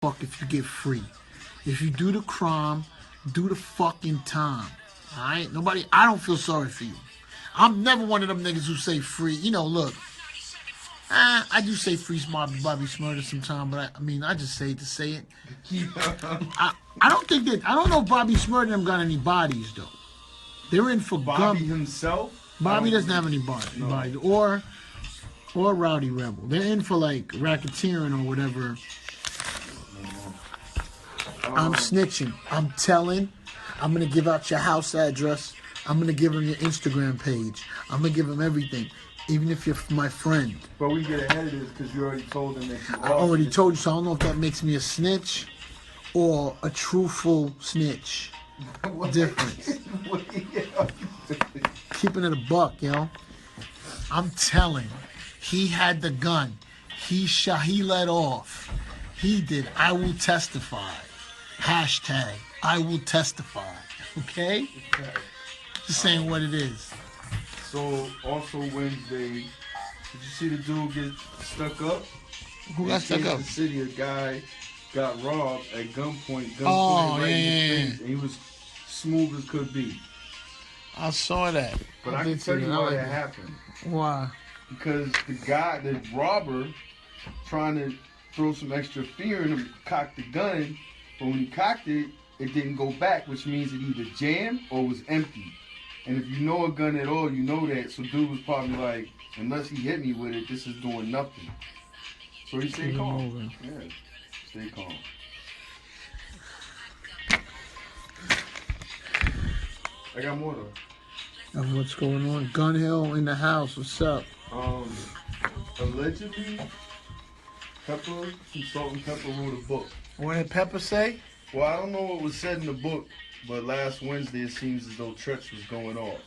fuck if you get free. If you do the crime, do the fucking time. Alright? Nobody, I don't feel sorry for you. I'm never one of them niggas who say free. You know, look. I do say free Bobby Smurder sometimes, but I mean, I just say it to say it. I don't think that, I don't know if Bobby Smurder them got any bodies, though. They're in for Bobby himself? Bobby doesn't have any bodies. No. Or Rowdy Rebel. They're in for, like, racketeering or whatever. I'm snitching. I'm telling. I'm going to give out your house address. I'm going to give him your Instagram page. I'm going to give him everything, even if you're my friend. But we get ahead of this because you already told him that you I already told you, so I don't know if that makes me a snitch or a truthful snitch. Difference. Keeping it a buck, yo. I'm telling. He had the gun. He shot. He let off. He did. I will testify. Hashtag I will testify. Okay? Just saying what it is. So, also Wednesday, did you see the dude get stuck up? Who got stuck up? In the city, a guy got robbed at gunpoint. Oh, right yeah. in his face, and he was smooth as could be. I saw that. But I can tell you why that happened. Why? Because the robber, trying to throw some extra fear in him, cocked the gun. But when he cocked it, it didn't go back, which means it either jammed or was empty. And if you know a gun at all, you know that. So dude was probably like, unless he hit me with it, this is doing nothing. So he stayed calm. Yeah, stay calm. I got more though. Of what's going on? Gun Hill in the house. What's up? Allegedly, Consultant Pepper wrote a book. What did Pepper say? Well, I don't know what was said in the book, but last Wednesday it seems as though Treach was going off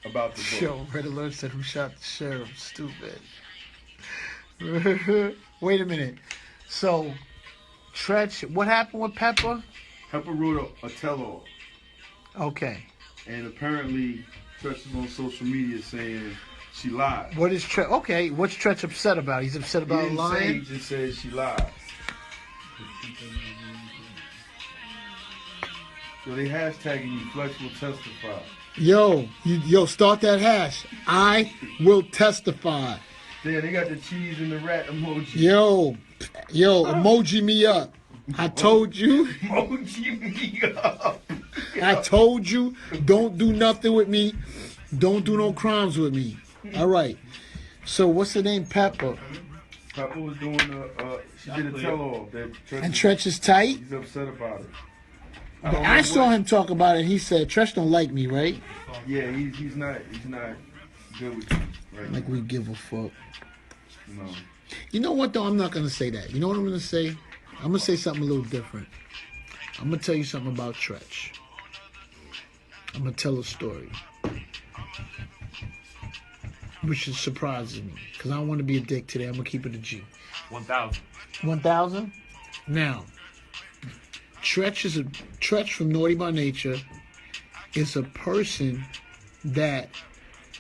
about the book. Yo, Red Alert said who shot the sheriff. Stupid. Wait a minute. So, Treach, what happened with Pepper? Pepper wrote a tell-all. Okay. And apparently, Treach is on social media saying she lied. What is Treach? Okay, what's Treach upset about? He's upset about lying? He just said she lied. So they hashtagging you, Flex will testify. Yo, start that hash. I will testify. Yeah, they got the cheese and the rat emoji. Yo, emoji me up. I told you. Emoji me up. I told you, don't do nothing with me. Don't do no crimes with me. All right. So what's her name? Pepper. Pepper was doing she did a tell-all. And Treach is tight? He's upset about it. I saw him talk about it. He said, Treach don't like me, right? Yeah, he's not good with you. Right like now. We give a fuck. No. You know what, though? I'm not going to say that. You know what I'm going to say? I'm going to say something a little different. I'm going to tell you something about Treach. I'm going to tell a story. Which surprises me. Because I don't want to be a dick today. I'm going to keep it a G. 1,000. 1,000? Now, Treach from Naughty by Nature is a person that,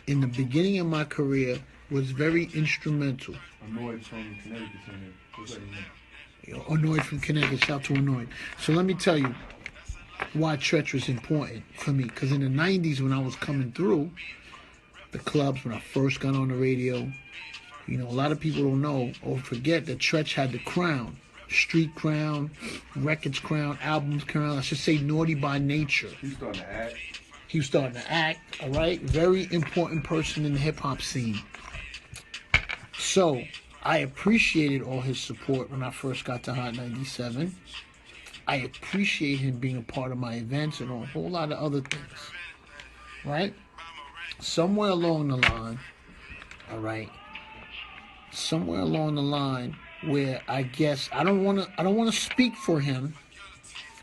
in the beginning of my career, was very instrumental. Annoyed from Connecticut. Annoyed from Connecticut. Shout out to Annoyed. So let me tell you why Treach was important for me. Because in the 90s, when I was coming through the clubs, when I first got on the radio, you know, a lot of people don't know or forget that Treach had the crown. Street crown, records crown, albums crown. I should say Naughty by Nature. He was starting to act. He was starting to act, all right? Very important person in the hip-hop scene. So, I appreciated all his support when I first got to Hot 97. I appreciate him being a part of my events and a whole lot of other things, right? Somewhere along the line, all right? Somewhere along the line, where I guess I don't want to speak for him.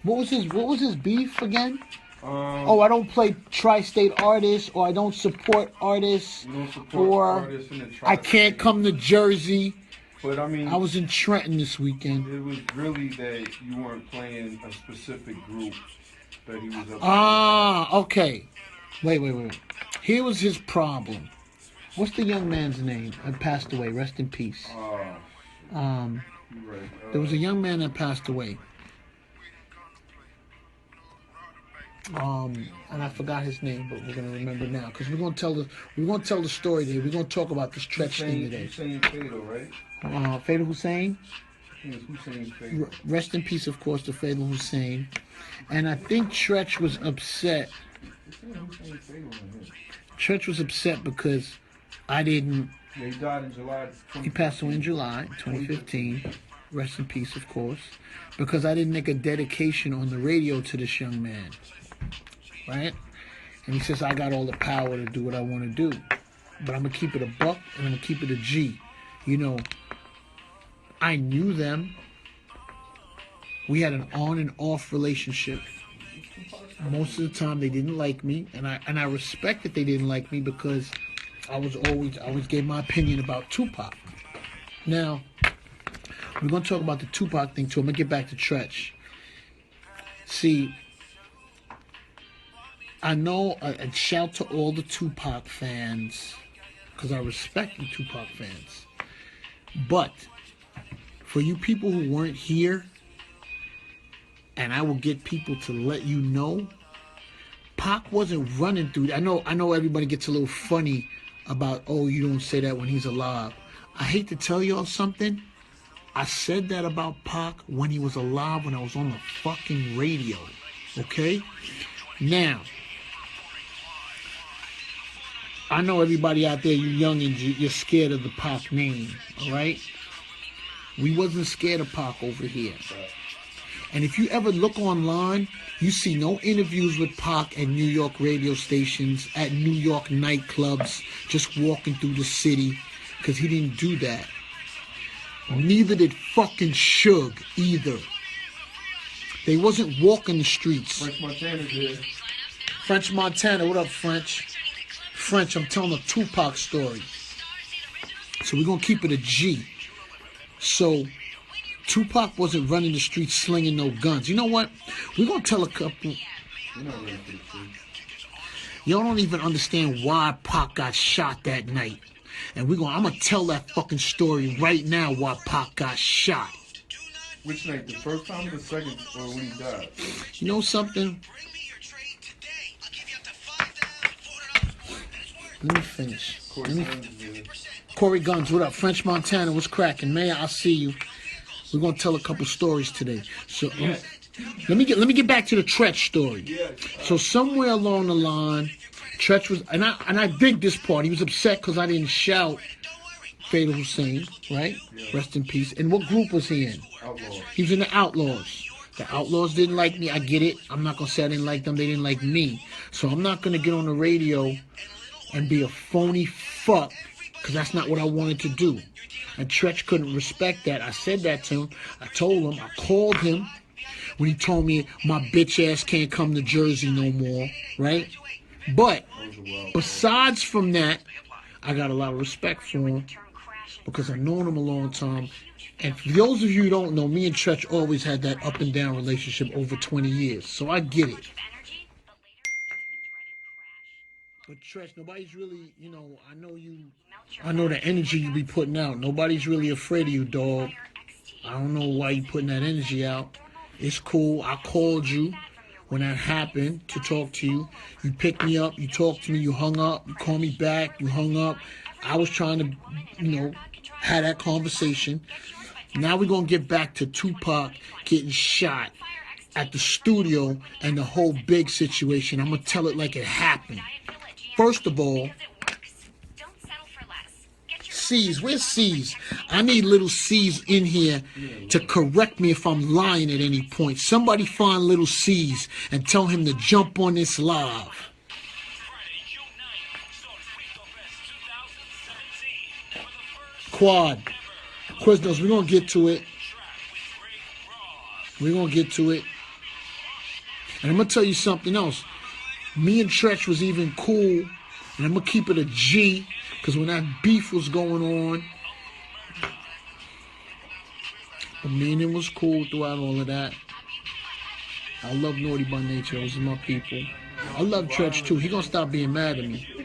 What was his beef again? I don't play tri-state artists, or I don't support artists, artists in the I can't come to Jersey. But I mean, I was in Trenton this weekend. It was really that you weren't playing a specific group that he was up okay. Wait. Here was his problem. What's the young man's name? Passed away. Rest in peace. You're right. There was a young man that passed away. And I forgot his name, but we're gonna remember now because we're gonna tell the story today. We're gonna talk about this Treach thing today. Hussein Fatal, right? Fatal Hussein. Hussein Fatal. Rest in peace, of course, to Fatal Hussein. And I think Treach was upset. Treach was upset because I didn't. Yeah, he died in July. He passed away in July 2015. Rest in peace, of course, because I didn't make a dedication on the radio to this young man. Right? And he says, I got all the power to do what I want to do. But I'm going to keep it a buck and I'm going to keep it a G. You know, I knew them. We had an on and off relationship. Most of the time they didn't like me. And I respect that they didn't like me because I always gave my opinion about Tupac. Now, we're going to talk about the Tupac thing too. I'm going to get back to Treach. See, I know, and shout to all the Tupac fans, because I respect the Tupac fans. But, for you people who weren't here, and I will get people to let you know, Pac wasn't running through. I know everybody gets a little funny about, oh, you don't say that when he's alive. I hate to tell y'all something. I said that about Pac when he was alive, when I was on the fucking radio. Okay? Now, I know everybody out there, you youngins, you're scared of the Pac name, all right? We wasn't scared of Pac over here. And if you ever look online, you see no interviews with Pac at New York radio stations, at New York nightclubs, just walking through the city, because he didn't do that. Neither did fucking Suge either. They wasn't walking the streets. French Montana's here. French Montana, what up, French? French, I'm telling a Tupac story. So we're going to keep it a G. So, Tupac wasn't running the streets slinging no guns. You know what? We're going to tell a couple. Y'all don't even understand why Pac got shot that night. And I'm going to tell that fucking story right now why Pac got shot. Which night? The first time or the second, or when he died? You know something? Let me finish. Corey Guns, what up? French Montana, what's cracking? Mayor, I see you. We're gonna tell a couple stories today. So let me get back to the Treach story. So somewhere along the line, Treach was, and I dig this part. He was upset because I didn't shout Fatal Hussein, right? Rest in peace. And what group was he in? Outlaws. He was in the Outlaws. The Outlaws didn't like me. I get it. I'm not gonna say I didn't like them. They didn't like me. So I'm not gonna get on the radio and be a phony fuck, because that's not what I wanted to do. And Treach couldn't respect that. I said that to him. I told him. I called him when he told me my bitch ass can't come to Jersey no more, right? But besides from that, I got a lot of respect for him because I've known him a long time. And for those of you who don't know, me and Treach always had that up and down relationship over 20 years. So I get it. But Treach, nobody's really, you know, I know the energy you be putting out. Nobody's really afraid of you, dog. I don't know why you putting that energy out. It's cool. I called you when that happened to talk to you. You picked me up. You talked to me. You hung up. You called me back. You hung up. I was trying to, you know, have that conversation. Now we're going to get back to Tupac getting shot at the studio and the whole big situation. I'm going to tell it like it happened. First of all, C's, where's C's? I need little C's in here to correct me if I'm lying at any point. Somebody find little C's and tell him to jump on this live. Quad. Quiznos, we're going to get to it. We're going to get to it. And I'm going to tell you something else. Me and Treach was even cool, and I'm going to keep it a G, because when that beef was going on, but me and him was cool throughout all of that. I love Naughty by Nature. Those are my people. I love Treach, too. He going to stop being mad at me.